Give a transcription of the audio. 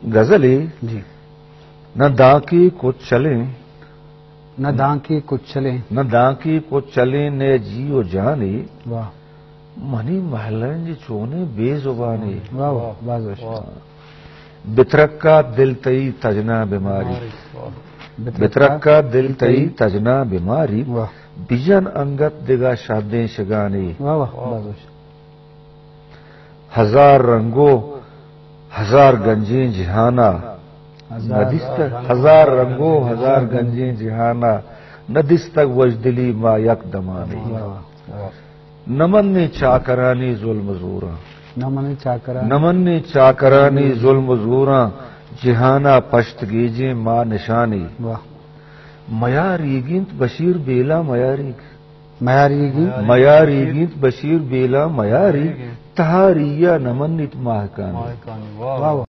गजले जी। न दाकी को चले, न दांकी कुछ चले, न दाकी को चले ने जियो जाने, वाह मनी महलन जी चोने बेजुबानी, वाह वाह वाह। बितरक का दिल तई तजना बीमारी, बितरक का दिल तई तजना बीमारी, वाह बिजन अंगत दिगा शादे शगानी, वाह वाह। हजार रंगो हजार गंजें जिहाना, नदिस्तक हजार रंगो हजार गंजें जिहाना, नदिस्तक वजदिली मा यक दमानी, नमन ने चाकरानी जुल्म जोरा, नमन ने चाकरानी जुल्म जोरा, जिहाना पश्त गेजे मां निशानी, मयारीगिंत बशीर बेला मयारी, मयारीगिंत बशीर बेला मयारी, तहारिया नमन नित महकानी।